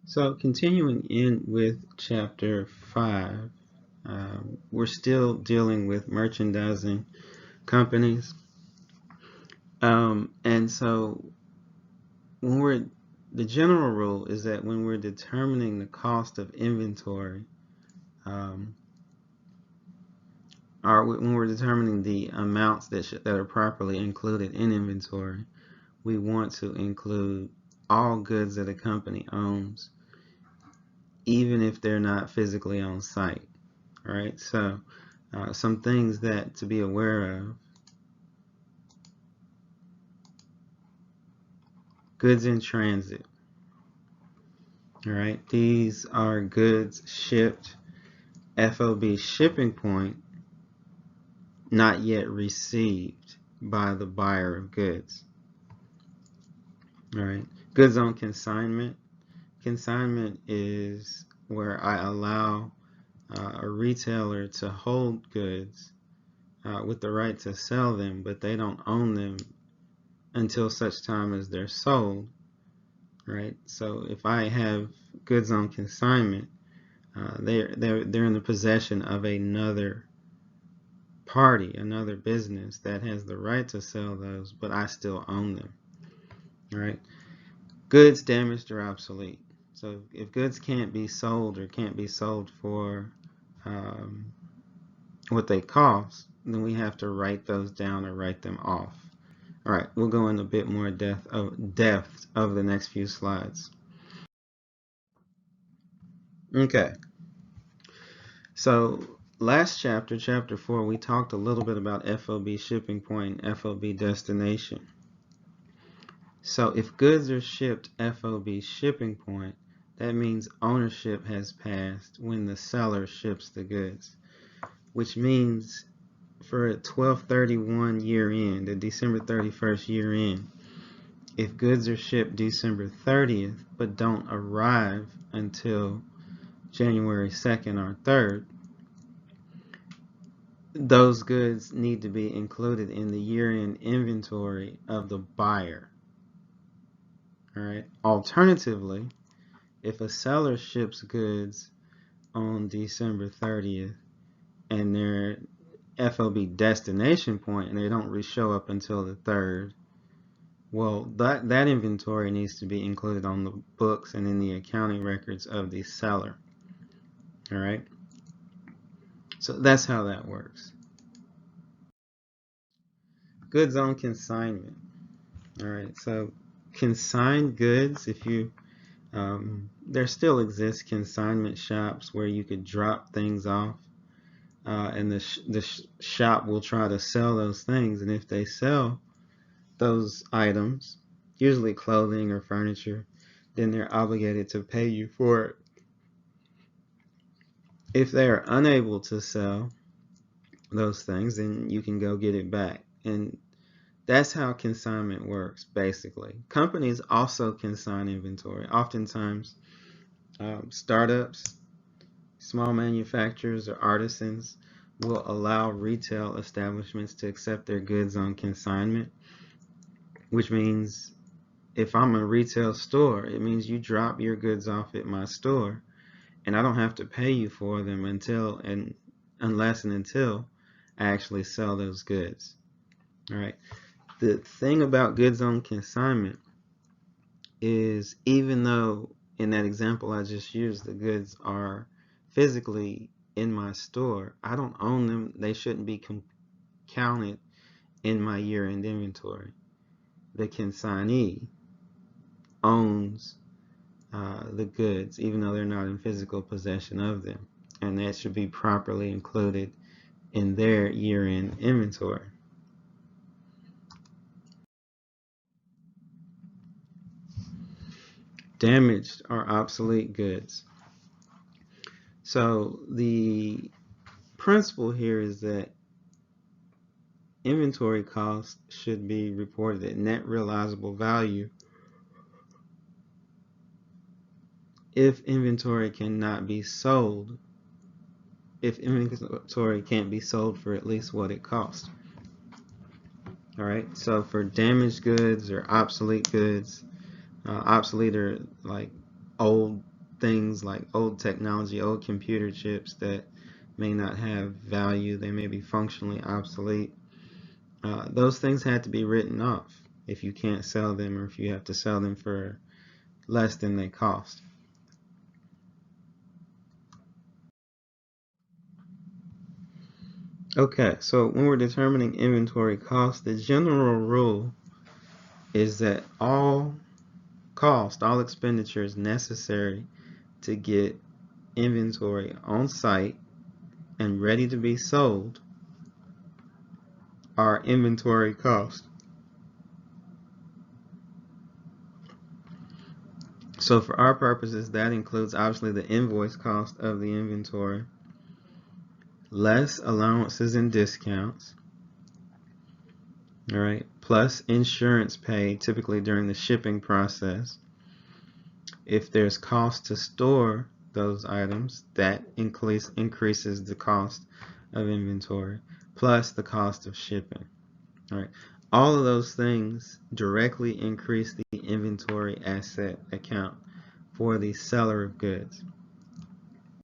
So continuing in with chapter 5, we're still dealing with merchandising companies. And so the general rule is that when we're determining the cost of inventory, um, or when we're determining the amounts that are properly included in inventory, we want to include all goods that a company owns, even if they're not physically on site. All right, so some things that to be aware of: goods in transit. All right, these are goods shipped FOB shipping point, not yet received by the buyer of goods. All right, goods on consignment. Consignment is where I allow a retailer to hold goods with the right to sell them, but they don't own them until such time as they're sold. Right? So if I have goods on consignment, they're in the possession of another party, another business that has the right to sell those, but I still own them. All right? Goods damaged or obsolete. So if goods can't be sold or can't be sold for what they cost, then we have to write those down or write them off. All right, we'll go into a bit more depth of the next few slides. Okay, so last chapter, chapter 4, we talked a little bit about FOB shipping point and FOB destination. So if goods are shipped FOB shipping point, that means ownership has passed when the seller ships the goods, which means for a 12/31 year end, a December 31st year end, if goods are shipped December 30th but don't arrive until January 2nd or 3rd, those goods need to be included in the year-end inventory of the buyer. All right. Alternatively, if a seller ships goods on December 30th and their FOB destination point and they don't show up until the 3rd, well, that inventory needs to be included on the books and in the accounting records of the seller. All right. So that's how that works. Goods on consignment. All right. So consigned goods, if you there still exists consignment shops where you could drop things off, and the shop will try to sell those things, and if they sell those items, usually clothing or furniture, then they're obligated to pay you for it. If they are unable to sell those things, then you can go get it back. And that's how consignment works, basically. Companies also consign inventory. Oftentimes, startups, small manufacturers, or artisans will allow retail establishments to accept their goods on consignment, which means if I'm a retail store, it means you drop your goods off at my store and I don't have to pay you for them unless and until I actually sell those goods. All right. The thing about goods on consignment is, even though in that example I just used, the goods are physically in my store, I don't own them. They shouldn't be counted in my year-end inventory. The consignee owns the goods, even though they're not in physical possession of them, and that should be properly included in their year-end inventory. Damaged or obsolete goods. So the principle here is that inventory costs should be reported at net realizable value if inventory cannot be sold, if inventory can't be sold for at least what it cost. All right, so for damaged goods or obsolete goods, obsolete are like old things like old technology, old computer chips that may not have value, they may be functionally obsolete. Those things had to be written off if you can't sell them or if you have to sell them for less than they cost. Okay, so when we're determining inventory cost, the general rule is that all cost, all expenditures necessary to get inventory on site and ready to be sold are inventory cost. So for our purposes, that includes obviously the invoice cost of the inventory, less allowances and discounts, all right, plus insurance paid typically during the shipping process. If there's cost to store those items, that increases the cost of inventory, plus the cost of shipping. All right. All of those things directly increase the inventory asset account for the seller of goods.